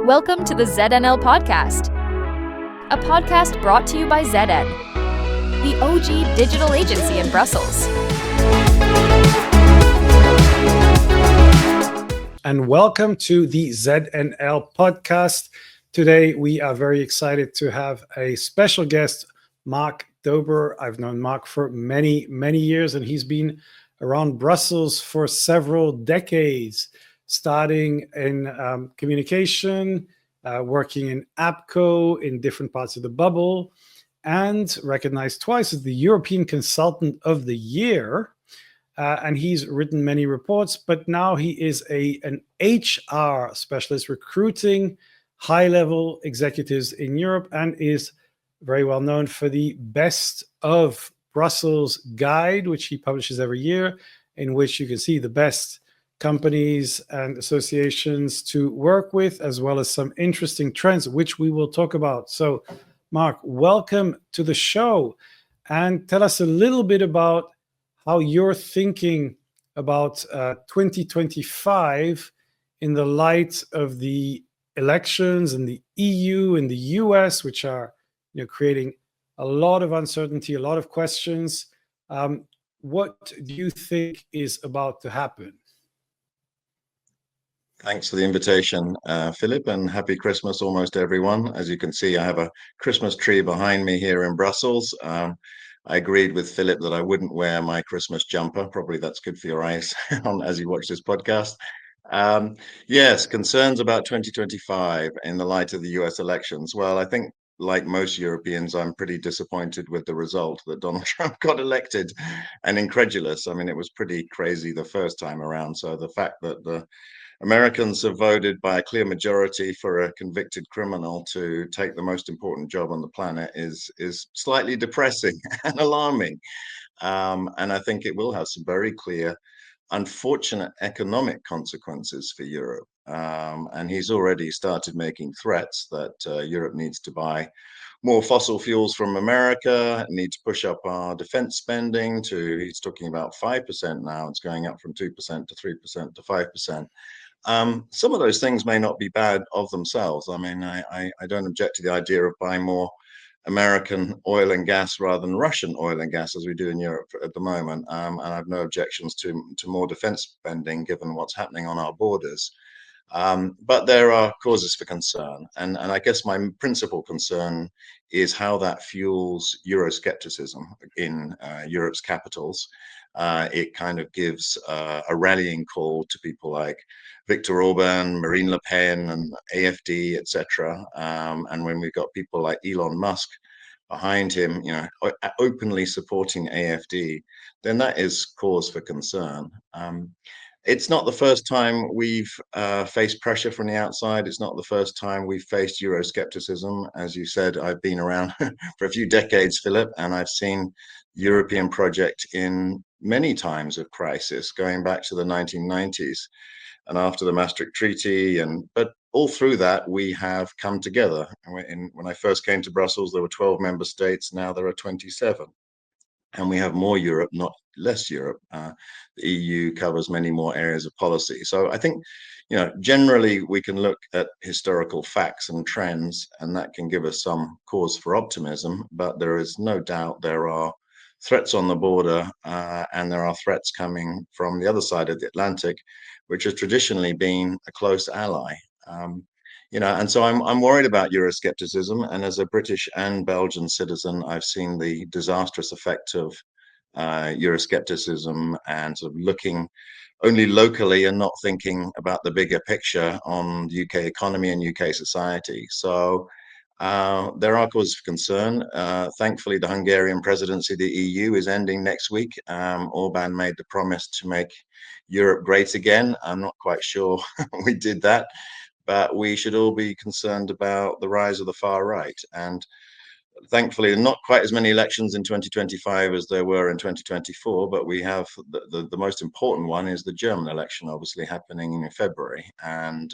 Welcome to the ZNL Podcast, a podcast brought to you by ZN, the OG digital agency in Brussels. And welcome to the ZNL Podcast. Today, we are very excited to have a special guest, Mark Dober. I've known Mark for many, many years, and he's been around Brussels for several decades, starting in communication, working in APCO in different parts of the bubble, and recognized twice as the European Consultant of the Year. And he's written many reports, but now he is an HR specialist, recruiting high-level executives in Europe, and is very well known for the Best of Brussels guide, which he publishes every year, in which you can see the best companies and associations to work with, as well as some interesting trends, which we will talk about. So, Mark, welcome to the show, and tell us a little bit about how you're thinking about 2025 in the light of the elections in the EU and the US, which are creating a lot of uncertainty, a lot of questions. What do you think is about to happen? Thanks for the invitation, Philip, and happy Christmas almost everyone. As you can see, I have a Christmas tree behind me here in Brussels. I agreed with Philip that I wouldn't wear my Christmas jumper. Probably that's good for your eyes as you watch this podcast. Yes, concerns about 2025 in the light of the US elections. Well, I think like most Europeans, I'm pretty disappointed with the result that Donald Trump got elected and incredulous. I mean, it was pretty crazy the first time around. So the fact that the Americans have voted by a clear majority for a convicted criminal to take the most important job on the planet is slightly depressing and alarming. And I think it will have some very clear, unfortunate economic consequences for Europe. And he's already started making threats that Europe needs to buy more fossil fuels from America, need to push up our defense spending he's talking about 5% now. It's going up from 2% to 3% to 5%. Some of those things may not be bad of themselves. I mean, I don't object to the idea of buying more American oil and gas rather than Russian oil and gas, as we do in Europe at the moment. And I have no objections to more defense spending, given what's happening on our borders. But there are causes for concern. And I guess my principal concern is how that fuels Euroscepticism in Europe's capitals. It kind of gives a rallying call to people like Viktor Orban, Marine Le Pen, and AfD, etc. And when we've got people like Elon Musk behind him, openly supporting AfD, then that is cause for concern. It's not the first time we've faced pressure from the outside. It's not the first time we've faced Euroscepticism. As you said, I've been around for a few decades, Philip, and I've seen European project in many times of crisis, going back to the 1990s and after the Maastricht Treaty. But all through that, we have come together. When I first came to Brussels, there were 12 member states. Now there are 27. And we have more Europe, not less Europe. The EU covers many more areas of policy. So I think, generally we can look at historical facts and trends, and that can give us some cause for optimism. But there is no doubt there are threats on the border, and there are threats coming from the other side of the Atlantic, which has traditionally been a close ally. And so I'm worried about Euroscepticism. And as a British and Belgian citizen, I've seen the disastrous effect of Euroscepticism and sort of looking only locally and not thinking about the bigger picture on the UK economy and UK society. So there are causes for concern. Thankfully, the Hungarian presidency of the EU is ending next week. Orban made the promise to make Europe great again. I'm not quite sure we did that. But we should all be concerned about the rise of the far right. And thankfully, not quite as many elections in 2025 as there were in 2024, but we have the most important one is the German election, obviously happening in February. And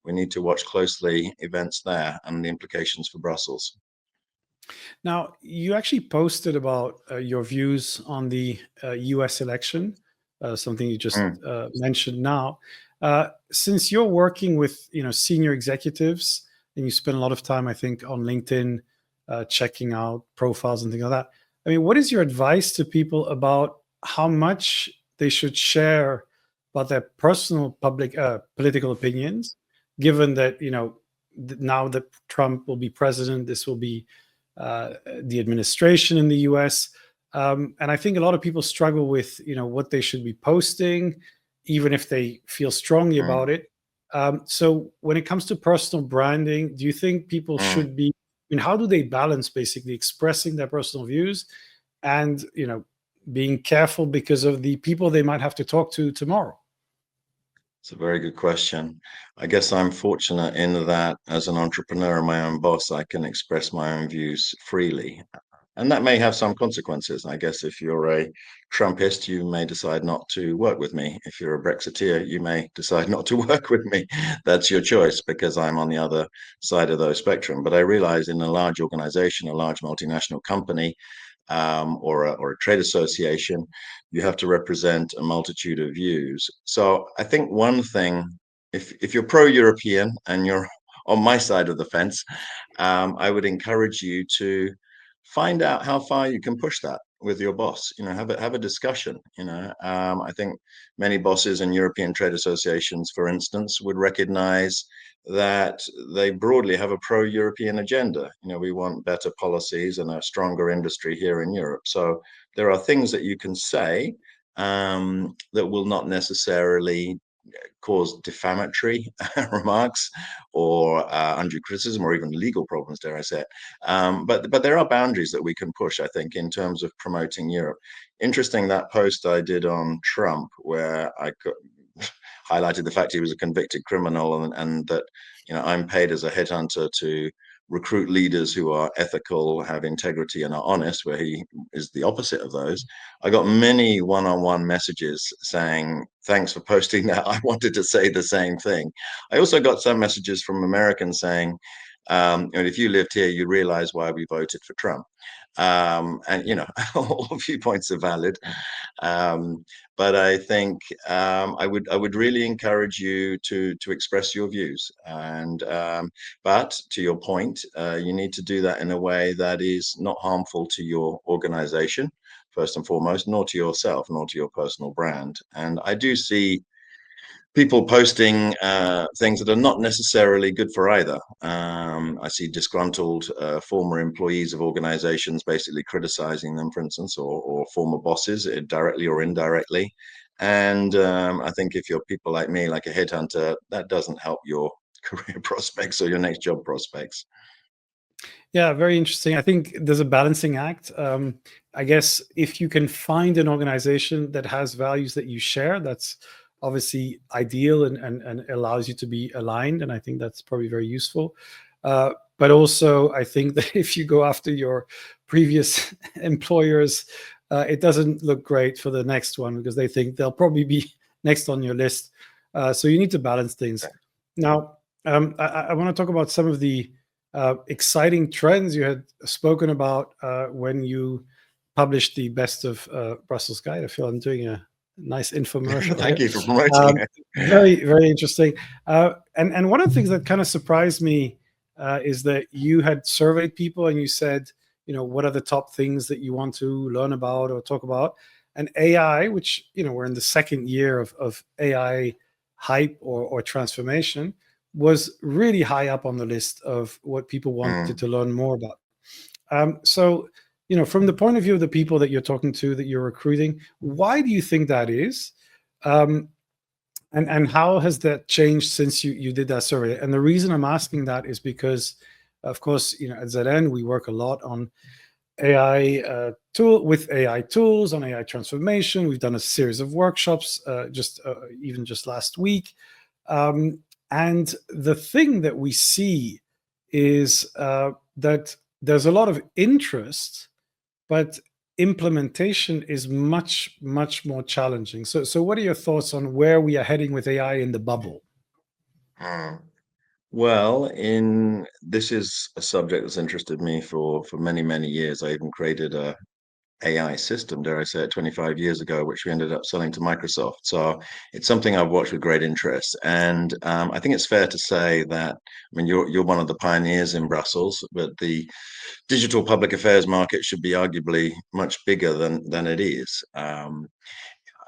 we need to watch closely events there and the implications for Brussels. Now, you actually posted about your views on the US election, something you just mentioned now. Since you're working with senior executives and you spend a lot of time, I think, on LinkedIn, checking out profiles and things like that. I mean, what is your advice to people about how much they should share about their personal public political opinions, given that now that Trump will be president, this will be the administration in the U.S. And I think a lot of people struggle with what they should be posting, even if they feel strongly Mm, about it. So when it comes to personal branding, do you think people mm. should be? I mean, how do they balance basically expressing their personal views and being careful because of the people they might have to talk to tomorrow? It's a very good question. I guess I'm fortunate in that as an entrepreneur and my own boss, I can express my own views freely. And that may have some consequences. I guess if you're a Trumpist, you may decide not to work with me. If you're a Brexiteer, you may decide not to work with me. That's your choice because I'm on the other side of those spectrum. But I realize in a large organization, a large multinational company, or a trade association, you have to represent a multitude of views. So I think one thing, if you're pro-European and you're on my side of the fence, I would encourage you to find out how far you can push that with your boss. Have a discussion. I think many bosses in European trade associations, for instance, would recognize that they broadly have a pro-European agenda. We want better policies and a stronger industry here in Europe. So there are things that you can say that will not necessarily cause defamatory remarks or undue criticism or even legal problems, dare I say it. But there are boundaries that we can push, I think, in terms of promoting Europe. Interesting, that post I did on Trump, where I highlighted the fact he was a convicted criminal and that I'm paid as a headhunter to recruit leaders who are ethical, have integrity, and are honest, where he is the opposite of those. I got many one-on-one messages saying, thanks for posting that. I wanted to say the same thing. I also got some messages from Americans saying, if you lived here, you realize why we voted for Trump. And all viewpoints are valid. Um, but I think I would really encourage you to express your views. But to your point, you need to do that in a way that is not harmful to your organization, first and foremost, nor to yourself, nor to your personal brand. And I do see people posting things that are not necessarily good for either. I see disgruntled former employees of organizations basically criticizing them, for instance, or former bosses, directly or indirectly. And I think if you're people like me, like a headhunter, that doesn't help your career prospects or your next job prospects. Yeah, very interesting. I think there's a balancing act. I guess if you can find an organization that has values that you share, that's obviously ideal and allows you to be aligned. And I think that's probably very useful. But also, I think that if you go after your previous employers, it doesn't look great for the next one because they think they'll probably be next on your list. So you need to balance things. Now, I want to talk about some of the exciting trends you had spoken about when you published the Best of Brussels Guide. I feel I'm doing a nice infomercial Thank here. you for promoting it. Very, very interesting. And one of the things that kind of surprised me is that you had surveyed people and you said, what are the top things that you want to learn about or talk about? And AI, which, we're in the second year of AI hype or transformation, was really high up on the list of what people wanted Mm. to learn more about. So, from the point of view of the people that you're talking to, that you're recruiting, why do you think that is? Um, and how has that changed since you did that survey? And the reason I'm asking that is because, of course, at ZN, we work a lot on AI with AI tools, on AI transformation. We've done a series of workshops even just last week. And the thing that we see is that there's a lot of interest, but implementation is much, much more challenging. So what are your thoughts on where we are heading with AI in the bubble? Mm. Well, in this is a subject that's interested me for many, many years. I even created AI system, dare I say it, 25 years ago, which we ended up selling to Microsoft. So it's something I've watched with great interest. And I think it's fair to say that, I mean, you're one of the pioneers in Brussels, but the digital public affairs market should be arguably much bigger than it is.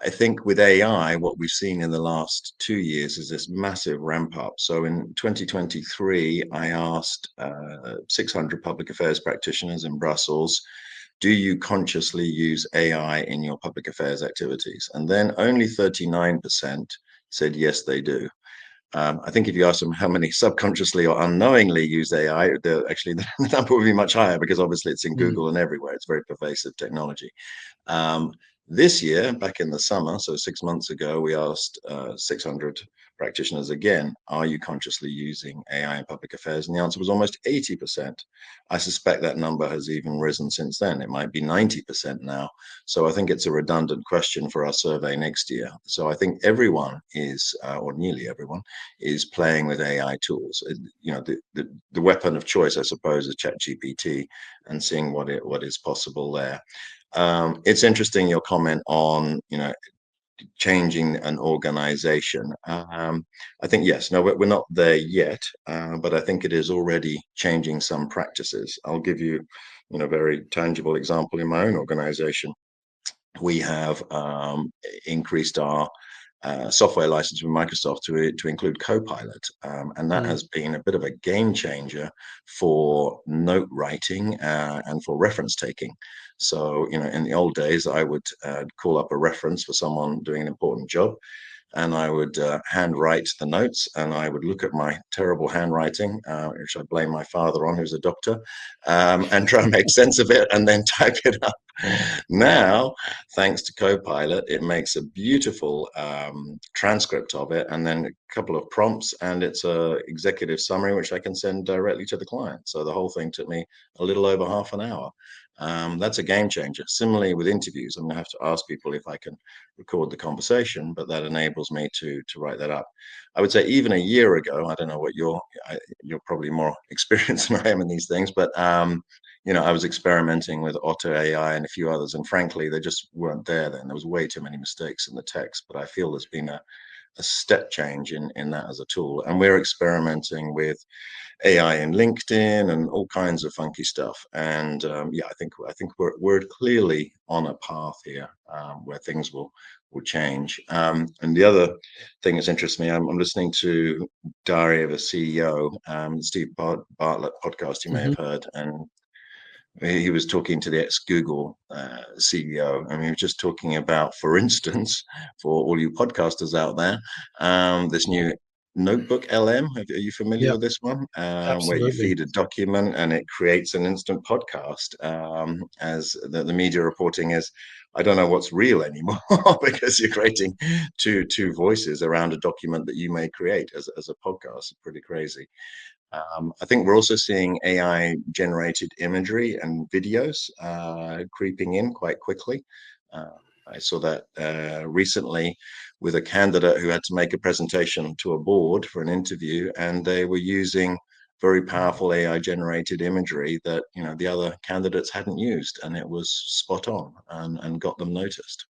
I think with AI, what we've seen in the last 2 years is this massive ramp up. So in 2023, I asked 600 public affairs practitioners in Brussels, do you consciously use AI in your public affairs activities? And then only 39% said yes, they do. I think if you ask them how many subconsciously or unknowingly use AI, actually the number would be much higher, because obviously it's in Google and everywhere. It's very pervasive technology. Um, this year, back in the summer, so 6 months ago, we asked 600 practitioners again, are you consciously using AI in public affairs? And the answer was almost 80%. I suspect that number has even risen since then. It might be 90% now. So I think it's a redundant question for our survey next year. So I think everyone is, or nearly everyone, is playing with AI tools. You know, the weapon of choice, I suppose, is ChatGPT, and seeing what is possible there. It's interesting your comment on, you know, changing an organization. I think, yes, no, we're not there yet, but I think it is already changing some practices. I'll give you, you know, a very tangible example in my own organization. We have increased our software license with Microsoft to include Copilot, and that has been a bit of a game changer for note writing and for reference taking. So, you know, in the old days, I would call up a reference for someone doing an important job, and I would handwrite the notes, and I would look at my terrible handwriting, which I blame my father on, who's a doctor, and try and make sense of it and then type it up. Now, thanks to Copilot, it makes a beautiful transcript of it, and then a couple of prompts, and it's a executive summary, which I can send directly to the client. So the whole thing took me a little over half an hour. That's a game changer. Similarly with interviews, I'm going to have to ask people if I can record the conversation, but that enables me to write that up. I would say even a year ago, I don't know what you're probably more experienced than I am in these things, but you know, I was experimenting with Otter AI and a few others, and frankly, they just weren't there then. There was way too many mistakes in the text, but I feel there's been a step change in that as a tool. And we're experimenting with AI in LinkedIn and all kinds of funky stuff. And yeah, I think we're clearly on a path here where things will change. And the other thing that's interests me, I'm listening to Diary of a CEO, Steve Bartlett podcast you may have heard, and he was talking to the ex-Google CEO, and he was just talking about, for instance, for all you podcasters out there, this new Notebook LM. Are you familiar with this one? Where you Absolutely. feed a document and it creates an instant podcast. As the media reporting is, I don't know what's real anymore because you're creating two voices around a document that you may create as a podcast. It's pretty crazy. I think we're also seeing AI generated imagery and videos creeping in quite quickly. I saw that recently with a candidate who had to make a presentation to a board for an interview, and they were using very powerful AI generated imagery that, you know, the other candidates hadn't used, and it was spot on and got them noticed.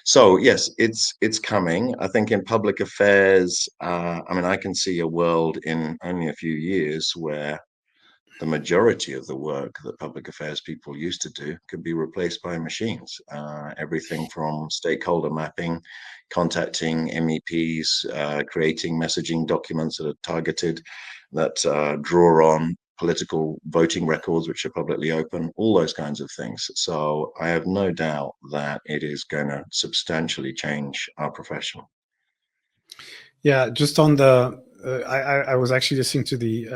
So yes, it's coming. I think in public affairs, I mean, I can see a world in only a few years where the majority of the work that public affairs people used to do could be replaced by machines. Everything from stakeholder mapping, contacting MEPs, creating messaging documents that are targeted, that draw on political voting records, which are publicly open, all those kinds of things. So I have no doubt that it is going to substantially change our profession. Yeah, just on the, I was actually listening to the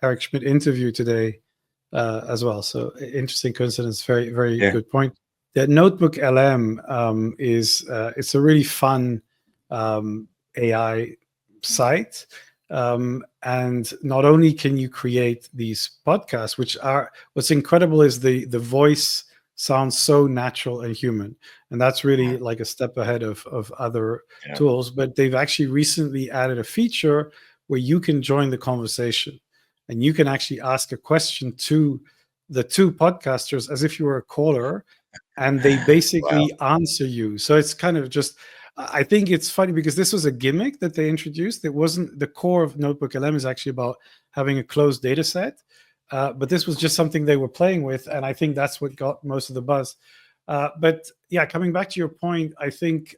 Eric Schmidt interview today as well. So interesting coincidence. Very, very good point. That Notebook LM is it's a really fun AI site. And not only can you create these podcasts, which are, what's incredible is the voice sounds so natural and human, and that's really like a step ahead of other tools. But they've actually recently added a feature where you can join the conversation, and you can actually ask a question to the two podcasters as if you were a caller, and they Wow. basically answer you. So it's kind of just, I think it's funny because this was a gimmick that they introduced. It wasn't the core of Notebook LM is actually about having a closed data set. But this was just something they were playing with. And I think that's what got most of the buzz. But yeah, coming back to your point, I think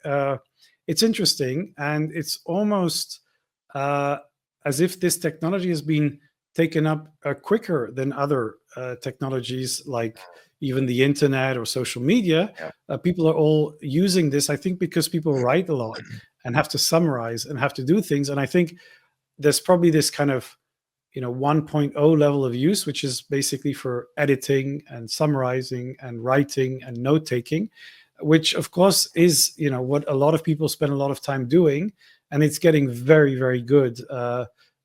it's interesting. And it's almost as if this technology has been taken up quicker than other technologies like even the internet or social media. Yeah. People are all using this, I think, because people write a lot and have to summarize and have to do things. And I think there's probably this kind of 1.0 level of use, which is basically for editing and summarizing and writing and note taking, which of course is what a lot of people spend a lot of time doing, and it's getting very, very good.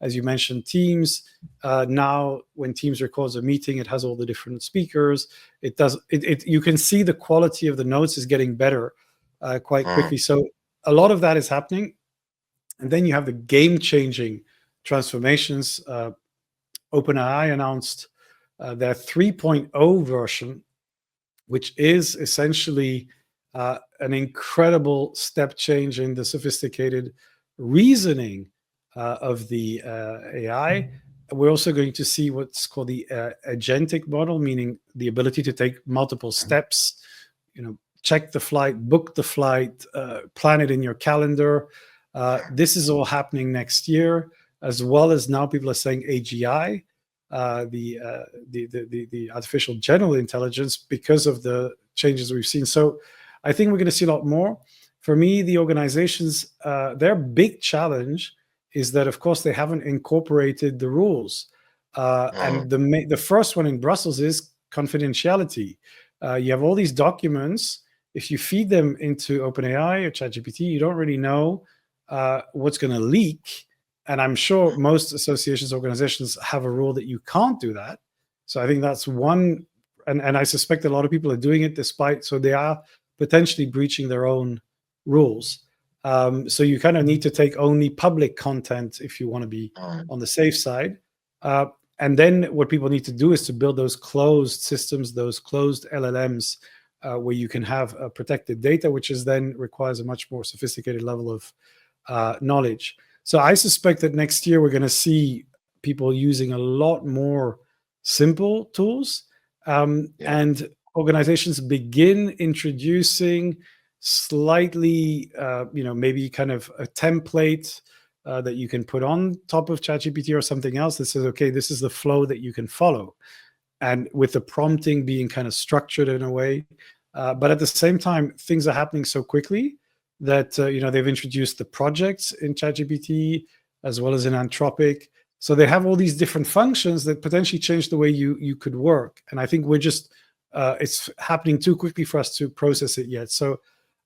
As you mentioned, Teams. Now, when Teams records a meeting, it has all the different speakers. It does. You can see the quality of the notes is getting better quite quickly. So a lot of that is happening, and then you have the game-changing transformations. OpenAI announced their 3.0 version, which is essentially an incredible step change in the sophisticated reasoning of the AI. We're also going to see what's called the agentic model, meaning the ability to take multiple steps, check the flight, book the flight, plan it in your calendar. This is all happening next year, as well as now people are saying AGI, the artificial general intelligence, because of the changes we've seen. So I think we're going to see a lot more. For me, the organizations, their big challenge is that, of course, they haven't incorporated the rules. And the first one in Brussels is confidentiality. You have all these documents. If you feed them into OpenAI or ChatGPT, you don't really know what's going to leak. And I'm sure most associations, organizations have a rule that you can't do that. So I think that's one. And I suspect a lot of people are doing it despite, so they are potentially breaching their own rules. So you kind of need to take only public content if you want to be on the safe side. And then what people need to do is to build those closed systems, those closed LLMs, where you can have protected data, which is then requires a much more sophisticated level of knowledge. So I suspect that next year we're going to see people using a lot more simple tools, and organizations begin introducing slightly, maybe kind of a template that you can put on top of ChatGPT or something else that says, okay, this is the flow that you can follow. And with the prompting being kind of structured in a way. But at the same time, things are happening so quickly that they've introduced the projects in ChatGPT as well as in Anthropic. So they have all these different functions that potentially change the way you could work. And I think we're just it's happening too quickly for us to process it yet. So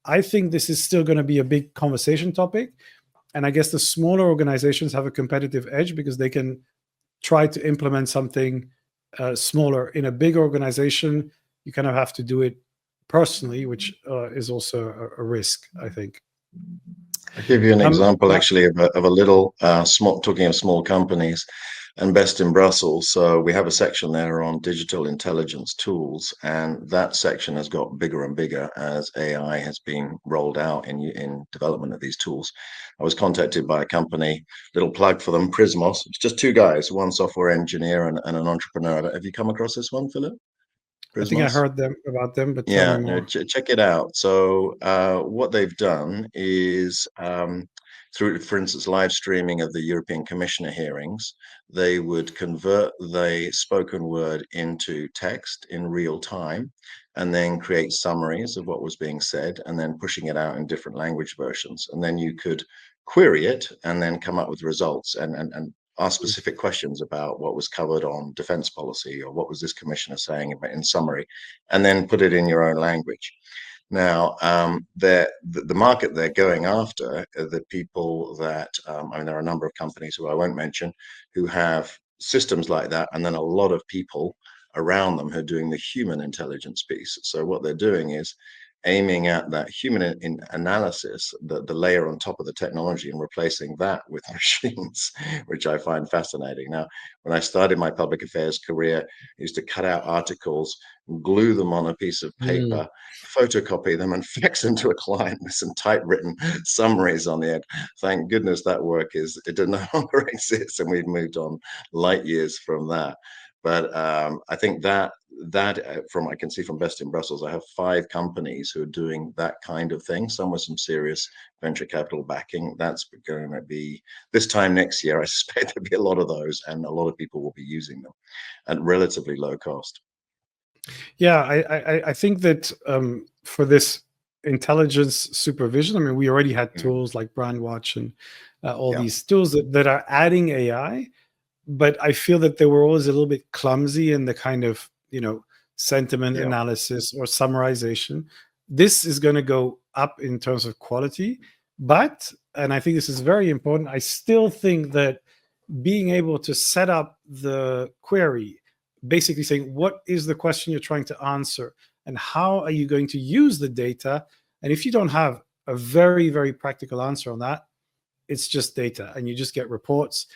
I think this is still going to be a big conversation topic. And I guess the smaller organizations have a competitive edge because they can try to implement something smaller. In a big organization, you kind of have to do it personally, which is also a risk, I think. I'll give you an example, yeah. actually, of a little small, talking of small companies and best in Brussels. So we have a section there on digital intelligence tools, and that section has got bigger and bigger as AI has been rolled out in development of these tools. I was contacted by a company, little plug for them, Prismos. It's just two guys, one software engineer and an entrepreneur. Have you come across this one, Philip? I think I Prismos? heard about them, but tell me Yeah, no, more. check it out. So, what they've done is, through, for instance, live streaming of the European Commissioner hearings, they would convert the spoken word into text in real time, and then create summaries of what was being said, and then pushing it out in different language versions. And then you could query it and then come up with results and ask specific questions about what was covered on defense policy or what was this commissioner saying in summary, and then put it in your own language. Now, the market they're going after are the people that, there are a number of companies who I won't mention who have systems like that, and then a lot of people around them who are doing the human intelligence piece. So what they're doing is aiming at that human in analysis, the layer on top of the technology, and replacing that with machines, which I find fascinating. Now, when I started my public affairs career, I used to cut out articles, glue them on a piece of Mm. paper, photocopy them, and fax them to a client with some typewritten summaries on the end. Thank goodness that work it no longer exists, and we've moved on light years from that. But I think that from I can see from Best in Brussels, I have 5 companies who are doing that kind of thing. Some with some serious venture capital backing. That's going to be this time next year. I suspect there'll be a lot of those, and a lot of people will be using them at relatively low cost. Yeah, I think that for this intelligence supervision, I mean, we already had Mm. tools like Brandwatch and all Yeah, these tools that are adding AI, but I feel that they were always a little bit clumsy in the kind of, sentiment yeah, analysis or summarization. This is going to go up in terms of quality, but, and I think this is very important, I still think that being able to set up the query, basically saying, what is the question you're trying to answer? And how are you going to use the data? And if you don't have a very, very practical answer on that, it's just data and you just get reports.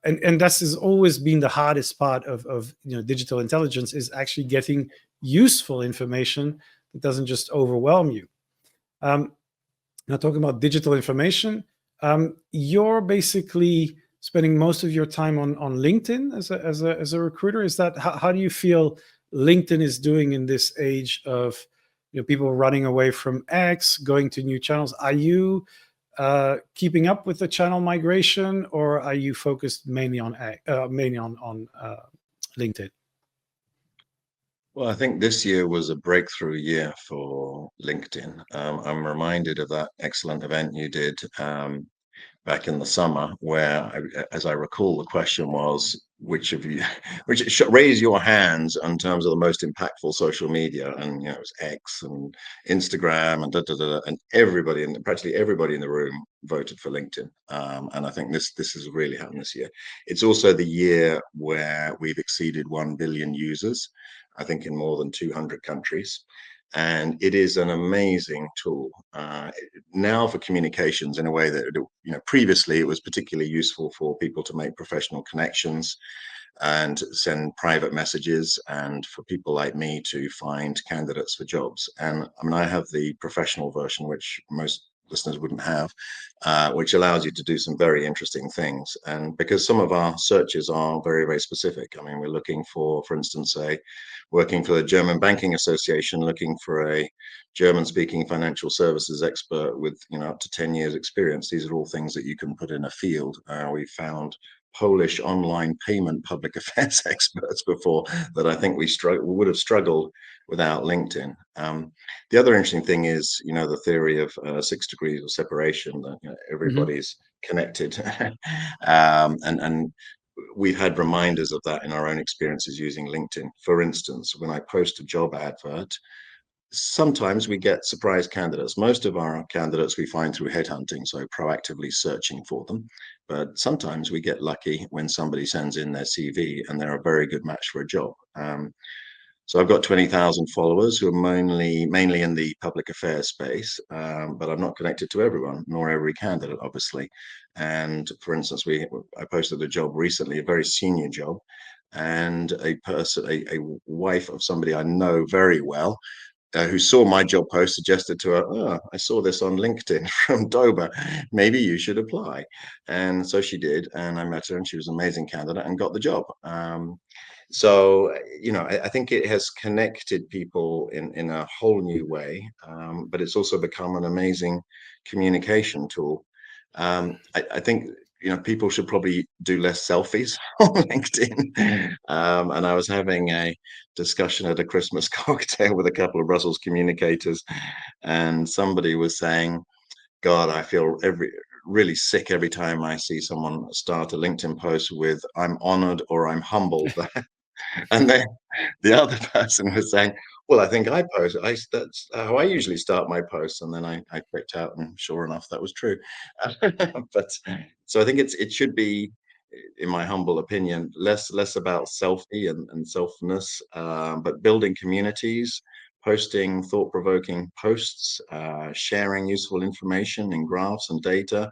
And this has always been the hardest part of digital intelligence, is actually getting useful information that doesn't just overwhelm you. Um, Now, talking about digital information, you're basically spending most of your time on LinkedIn as a recruiter. Is that how do you feel LinkedIn is doing in this age of people running away from X, going to new channels? Are you keeping up with the channel migration, or are you focused mainly on LinkedIn? well, I think this year was a breakthrough year for LinkedIn. I'm reminded of that excellent event you did back in the summer, where, as I recall, the question was, which of you, raise your hands in terms of the most impactful social media, and it was X and Instagram and and practically everybody in the room voted for LinkedIn. And I think this has really happened this year. It's also the year where we've exceeded 1 billion users, I think, in more than 200 countries. And it is an amazing tool now for communications in a way that previously it was particularly useful for people to make professional connections and send private messages, and for people like me to find candidates for jobs. And I mean, I have the professional version, which most listeners wouldn't have, which allows you to do some very interesting things. And because some of our searches are very, very specific. I mean, we're looking for instance, working for the German Banking Association, looking for a German-speaking financial services expert with up to 10 years experience. These are all things that you can put in a field. We found Polish online payment public affairs experts before that I think we would have struggled without LinkedIn. The other interesting thing is, the theory of 6 degrees of separation, that Mhm. everybody's connected. And we've had reminders of that in our own experiences using LinkedIn. For instance, when I post a job advert, sometimes we get surprise candidates. Most of our candidates we find through headhunting, so proactively searching for them. But sometimes we get lucky when somebody sends in their CV and they're a very good match for a job. So I've got 20,000 followers who are mainly in the public affairs space, but I'm not connected to everyone, nor every candidate, obviously. And for instance, I posted a job recently, a very senior job, and a wife of somebody I know very well, who saw my job post, suggested to her, "Oh, I saw this on LinkedIn from Dober. Maybe you should apply." And so she did, and I met her, and she was an amazing candidate and got the job. So, I think it has connected people in a whole new way, but it's also become an amazing communication tool. I think people should probably do less selfies on LinkedIn. And I was having a discussion at a Christmas cocktail with a couple of Brussels communicators, and somebody was saying, God, I feel really sick every time I see someone start a LinkedIn post with "I'm honored" or "I'm humbled." And then the other person was saying, "Well, I think that's how I usually start my posts." And then I clicked out, and sure enough, that was true. But so I think it should be, in my humble opinion, less about selfie and selfness, but building communities, posting thought-provoking posts, sharing useful information in graphs and data.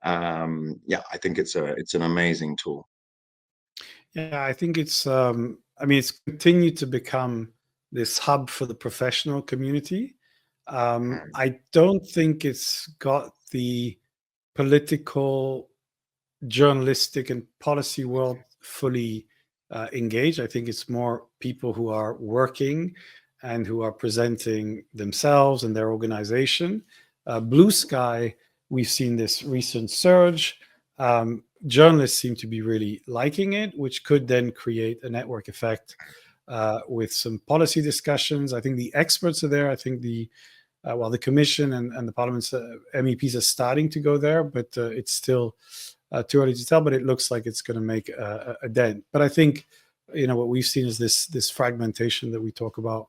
Yeah, I think it's an amazing tool. Yeah, I think it's continued to become this hub for the professional community. I don't think it's got the political, journalistic, and policy world fully engaged. I think it's more people who are working and who are presenting themselves and their organization. Blue Sky, we've seen this recent surge. Journalists seem to be really liking it, which could then create a network effect with some policy discussions. I think the experts are there. I think the commission and the parliament's MEPs are starting to go there, but it's still too early to tell. But it looks like it's going to make a dent. But I think what we've seen is this fragmentation that we talk about,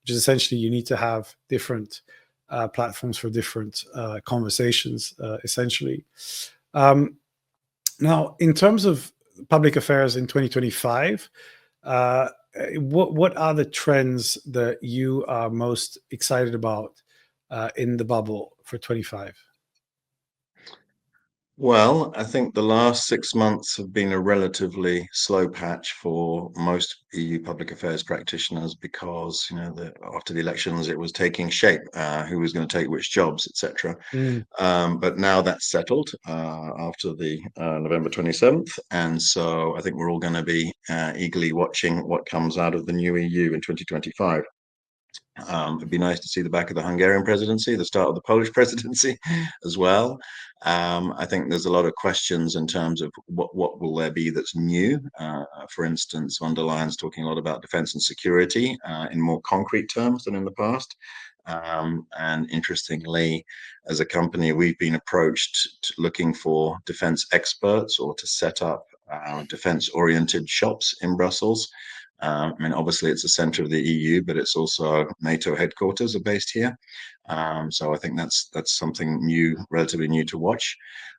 which is essentially you need to have different platforms for different conversations, essentially. Now, in terms of public affairs in 2025, what are the trends that you are most excited about in the bubble for 25? Well, I think the last 6 months have been a relatively slow patch for most EU public affairs practitioners because, after the elections, it was taking shape, who was going to take which jobs, etc. But now that's settled after the November 27th. And so I think we're all going to be eagerly watching what comes out of the new EU in 2025. It'd be nice to see the back of the Hungarian presidency, the start of the Polish presidency as well. I think there's a lot of questions in terms of what will there be that's new. For instance, von der Leyen's talking a lot about defense and security in more concrete terms than in the past. And interestingly, as a company, we've been approached looking for defense experts or to set up defense-oriented shops in Brussels. Obviously, it's the center of the EU, but it's also NATO headquarters are based here. So I think that's something new, relatively new to watch.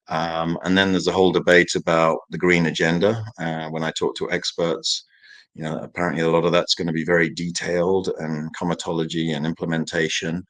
And then there's a whole debate about the green agenda. When I talk to experts, apparently a lot of that's going to be very detailed and comitology and implementation.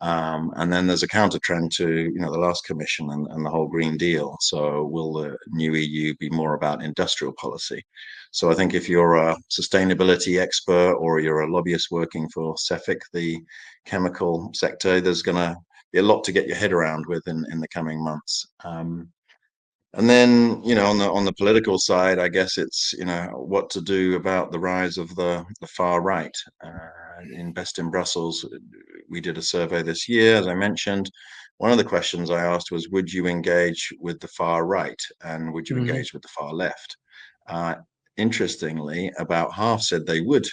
And then there's a counter trend to the last commission and the whole Green Deal. So will the new EU be more about industrial policy? So I think if you're a sustainability expert or you're a lobbyist working for CEFIC, the chemical sector, there's going to be a lot to get your head around with in the coming months. And then, on the political side, I guess it's, what to do about the rise of the far right. In Brussels, we did a survey this year, as I mentioned. One of the questions I asked was, would you engage with the far right and would you engage with the far left? Interestingly, about half said they would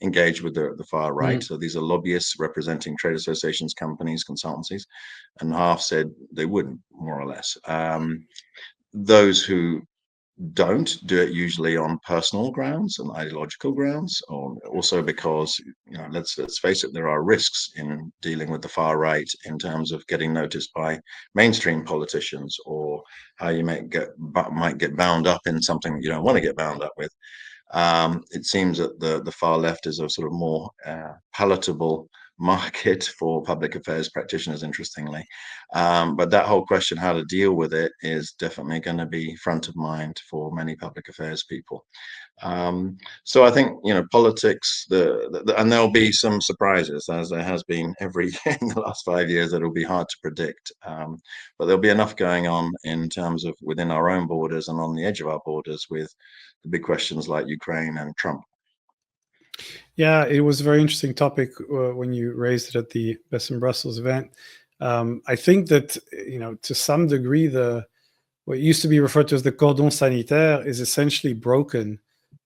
engage with the far right. So these are lobbyists representing trade associations, companies, consultancies, and half said they wouldn't, more or less. Those who don't do it usually on personal grounds and ideological grounds, or also because let's face it, there are risks in dealing with the far right in terms of getting noticed by mainstream politicians, or how you might get bound up in something you don't want to get bound up with. It seems that the far left is a sort of more palatable market for public affairs practitioners, interestingly. But that whole question, how to deal with it, is definitely going to be front of mind for many public affairs people. So I think, politics, and there'll be some surprises, as there has been every year in the last 5 years. That'll be hard to predict. But there'll be enough going on in terms of within our own borders and on the edge of our borders with the big questions like Ukraine and Trump. Yeah, it was a very interesting topic when you raised it at the Best in Brussels event. I think that, to some degree, what used to be referred to as the cordon sanitaire is essentially broken,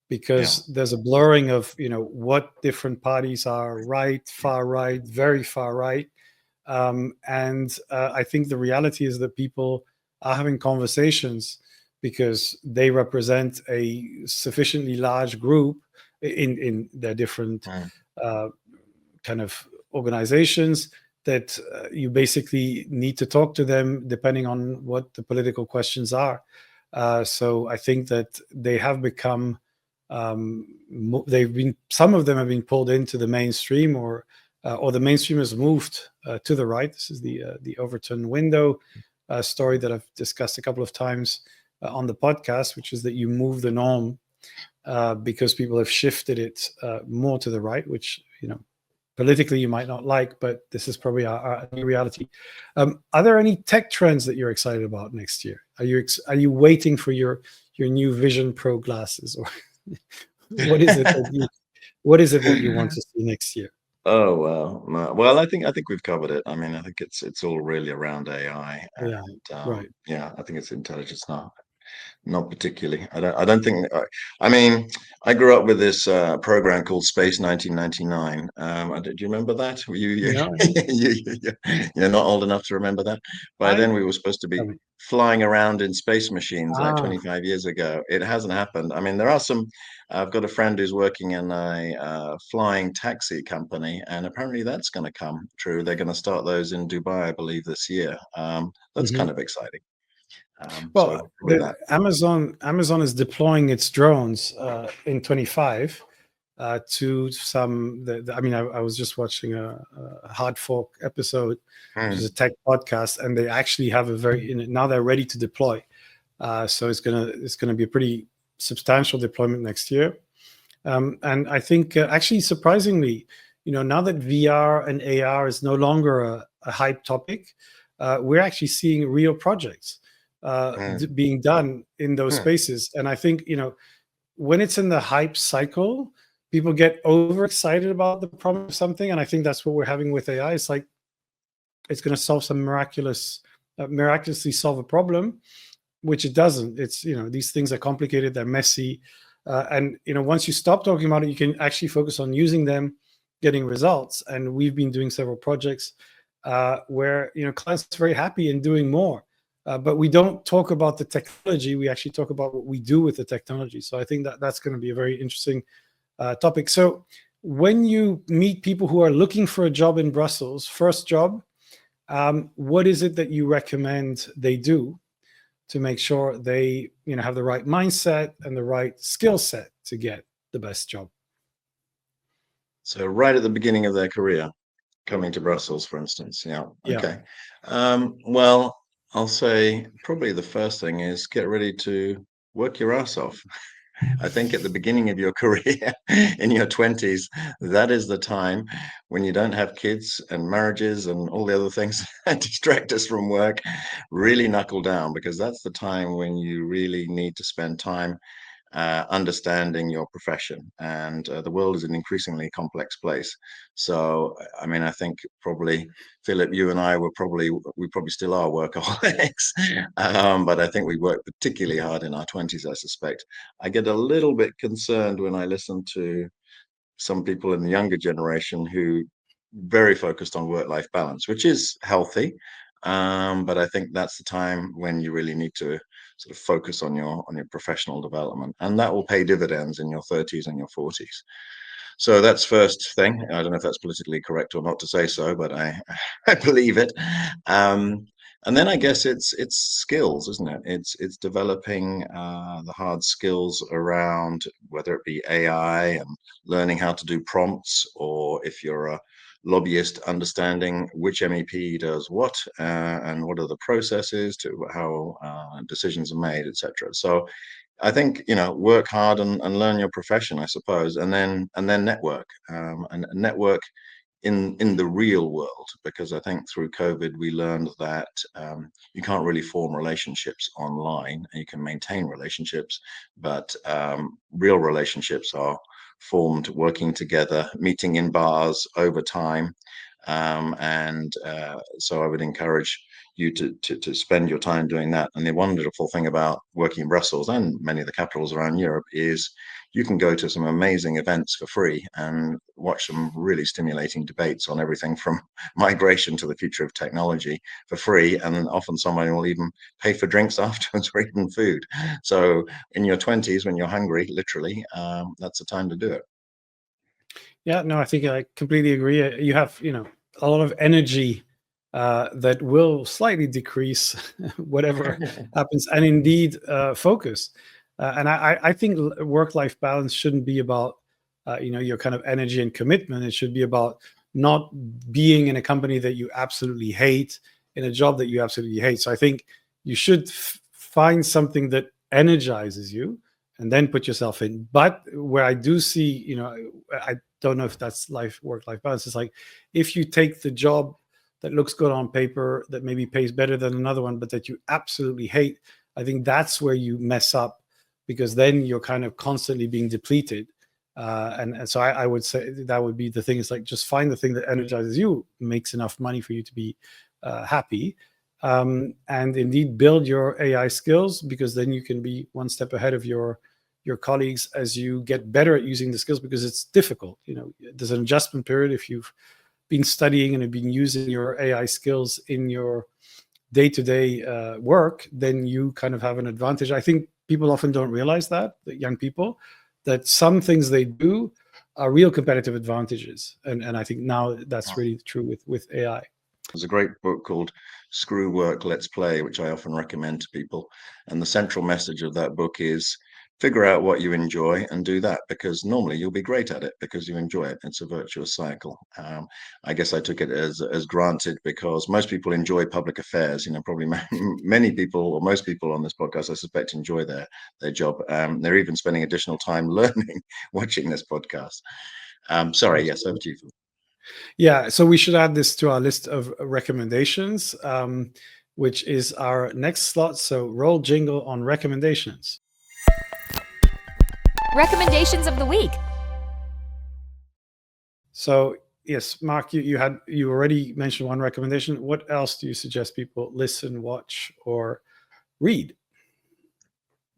because there's a blurring of, what different parties are right, far right, very far right. And I think the reality is that people are having conversations because they represent a sufficiently large group in their different kind of organizations, that you basically need to talk to them depending on what the political questions are. So I think that they have become, some of them have been pulled into the mainstream, or or the mainstream has moved to the right. This is the Overton window story that I've discussed a couple of times on the podcast, which is that you move the norm because people have shifted it more to the right, which politically you might not like, but this is probably our new reality. Are there any tech trends that you're excited about next year? Are you waiting for your new Vision Pro glasses, or what is it that you want to see next year? Oh well, no. Well, I think we've covered it. I mean, I think it's all really around AI, Yeah, and right. yeah, I think it's intelligence now. Not particularly. I don't think. I mean, I grew up with this program called Space 1999. Do you remember that? No, You're not old enough to remember that. By I then, we were supposed to be I mean, flying around in space machines like ah, 25 years ago. It hasn't happened. I mean, there are some. I've got a friend who's working in a flying taxi company, and apparently that's going to come true. They're going to start those in Dubai, I believe, this year. That's mhm. kind of exciting. Well, So probably that. Amazon is deploying its drones in 25 to some. I mean, I was just watching a Hard Fork episode, which is Hmm. a tech podcast, and they actually have a now they're ready to deploy. So it's gonna be a pretty substantial deployment next year. And I think actually surprisingly, now that VR and AR is no longer a hype topic, we're actually seeing real projects Hmm. being done in those Hmm. spaces. And I think when it's in the hype cycle, people get overexcited about the promise of something, and I think that's what we're having with AI. It's like it's going to solve some miraculously solve a problem, which it doesn't. It's these things are complicated, they're messy, and once you stop talking about it, you can actually focus on using them, getting results. And we've been doing several projects where clients are very happy in doing more, but we don't talk about the technology. We actually talk about what we do with the technology. So I think that that's going to be a very interesting topic. So when you meet people who are looking for a job in Brussels, first job, what is it that you recommend they do to make sure they have the right mindset and the right skill set to get the best job? So right at the beginning of their career, coming to Brussels, for instance. Yeah. Yeah. Okay. Well, I'll say probably the first thing is get ready to work your ass off. I think at the beginning of your career, in your 20s, that is the time when you don't have kids and marriages and all the other things that distract us from work. Really knuckle down, because that's the time when you really need to spend time understanding your profession. And the world is an increasingly complex place. So, I mean, I think probably, Philip, you and I we probably still are workaholics, but I think we work particularly hard in our 20s, I suspect. I get a little bit concerned when I listen to some people in the younger generation who very focused on work-life balance, which is healthy. But I think that's the time when you really need to sort of focus on your professional development, and that will pay dividends in your 30s and your 40s. So that's first thing. I don't know if that's politically correct or not to say so, but I I believe it. And then I guess it's skills, isn't it? It's developing the hard skills around whether it be AI and learning how to do prompts, or if you're a lobbyist, understanding which MEP does what and what are the processes to how decisions are made, etc. So I think work hard and learn your profession, I suppose, and then network and network in the real world, because I think through COVID we learned that you can't really form relationships online. You can maintain relationships, but real relationships are formed working together, meeting in bars over time. And so I would encourage you to spend your time doing that. And the wonderful thing about working in Brussels and many of the capitals around Europe is you can go to some amazing events for free and watch some really stimulating debates on everything from migration to the future of technology for free. And often somebody will even pay for drinks afterwards or even food. So in your 20s, when you're hungry, literally, that's the time to do it. Yeah, no, I think I completely agree. You have, a lot of energy that will slightly decrease whatever happens, and indeed focus. And I think work-life balance shouldn't be about, your kind of energy and commitment. It should be about not being in a company that you absolutely hate, in a job that you absolutely hate. So I think you should find something that energizes you and then put yourself in. But where I do see, I don't know if that's work-life balance. It's like, if you take the job that looks good on paper, that maybe pays better than another one, but that you absolutely hate, I think that's where you mess up, because then you're kind of constantly being depleted. And so I would say that would be the thing. Is like, just find the thing that energizes you, makes enough money for you to be happy, and indeed build your AI skills, because then you can be one step ahead of your colleagues as you get better at using the skills, because it's difficult. There's an adjustment period. If you've been studying and have been using your AI skills in your day-to-day work, then you kind of have an advantage. I think people often don't realize that young people, that some things they do are real competitive advantages. And I think now that's really true with AI. There's a great book called Screw Work, Let's Play, which I often recommend to people. And the central message of that book is figure out what you enjoy and do that, because normally you'll be great at it because you enjoy it. It's a virtuous cycle. I guess I took it as granted, because most people enjoy public affairs. Probably many people, or most people on this podcast, I suspect, enjoy their job. They're even spending additional time learning, watching this podcast. Sorry, yes, over to you, Phil. Yeah, so we should add this to our list of recommendations, which is our next slot. So roll jingle on recommendations. Recommendations of the week. So yes, Mark, you already mentioned one recommendation. What else do you suggest people listen, watch, or read?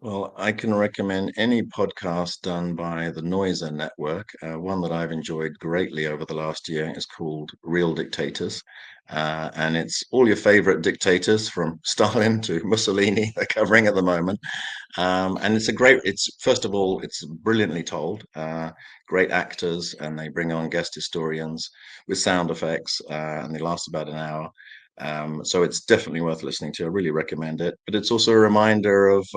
Well, I can recommend any podcast done by the Noiser Network. One that I've enjoyed greatly over the last year is called Real Dictators. And it's all your favorite dictators from Stalin to Mussolini they're covering at the moment. And first of all, it's brilliantly told, great actors, and they bring on guest historians with sound effects, and they last about an hour. So it's definitely worth listening to. I really recommend it. But it's also a reminder of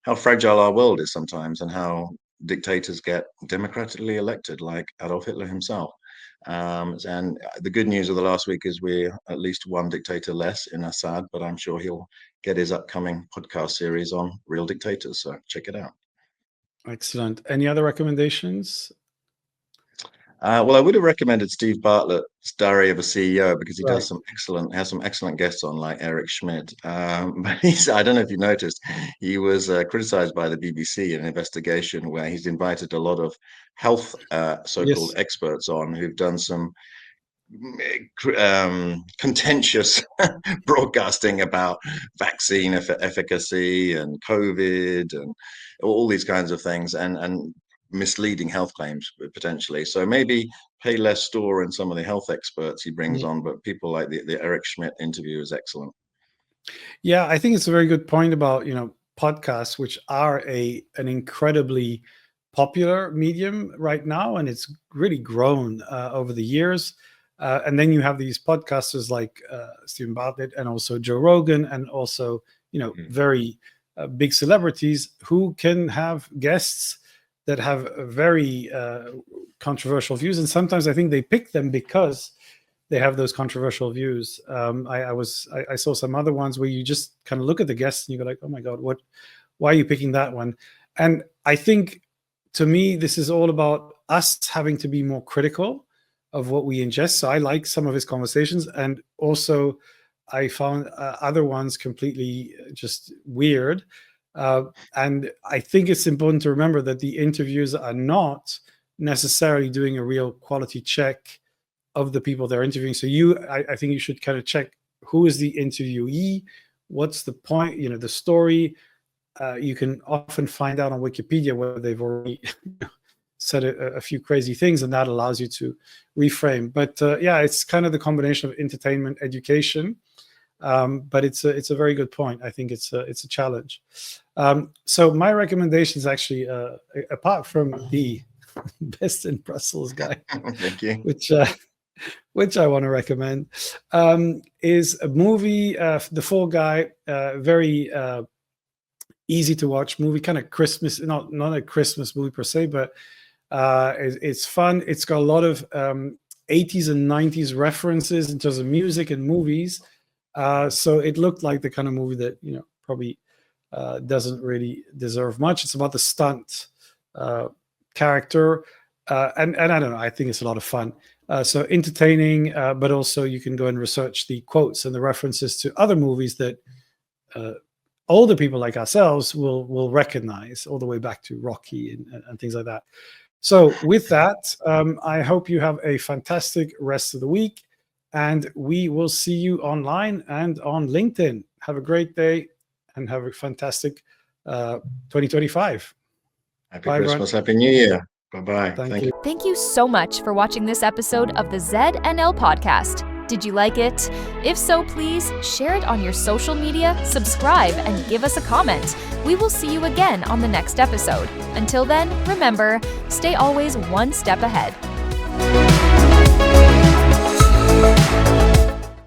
how fragile our world is sometimes, and how dictators get democratically elected, like Adolf Hitler himself. And the good news of the last week is we're at least one dictator less in Assad, but I'm sure he'll get his upcoming podcast series on real dictators. So check it out. Excellent. Any other recommendations? Well, I would have recommended Steve Bartlett's Diary of a CEO, because he Right. has some excellent guests on, like Eric Schmidt. But I don't know if you noticed, he was criticized by the BBC in an investigation where he's invited a lot of health so-called experts on, who've done some contentious broadcasting about vaccine efficacy and COVID and all these kinds of things, and misleading health claims potentially. So maybe pay less store in some of the health experts he brings on, but people like the Eric Schmidt interview is excellent. Yeah, I think it's a very good point about podcasts, which are an incredibly popular medium right now, and it's really grown over the years. And then you have these podcasters like Stephen Bartlett, and also Joe Rogan, and also very big celebrities who can have guests that have very controversial views. And sometimes I think they pick them because they have those controversial views. I saw some other ones where you just kind of look at the guests and you go like, oh my God, why are you picking that one? And I think, to me, this is all about us having to be more critical of what we ingest. So I like some of his conversations, and also I found other ones completely just weird. And I think it's important to remember that the interviews are not necessarily doing a real quality check of the people they're interviewing. So I think you should kind of check, who is the interviewee, what's the point, the story. You can often find out on Wikipedia whether they've already said a few crazy things, and that allows you to reframe. But yeah, it's kind of the combination of entertainment, education. But it's a very good point. I think it's a challenge. So my recommendation is actually, apart from the Best in Brussels guy, Thank you. which I want to recommend, is a movie, The Fall Guy. Very easy to watch movie, kind of Christmas, not a Christmas movie per se, but it's fun. It's got a lot of 80s and 90s references in terms of music and movies. So it looked like the kind of movie that, probably doesn't really deserve much. It's about the stunt character. And I don't know, I think it's a lot of fun. So entertaining, but also you can go and research the quotes and the references to other movies that older people like ourselves will recognize, all the way back to Rocky and things like that. So with that, I hope you have a fantastic rest of the week, and we will see you online and on LinkedIn. Have a great day and have a fantastic 2025. Happy Christmas, Happy New Year. Bye-bye. Thank you. Thank you so much for watching this episode of the ZNL podcast. Did you like it? If so, please share it on your social media, subscribe, and give us a comment. We will see you again on the next episode. Until then, remember, stay always one step ahead.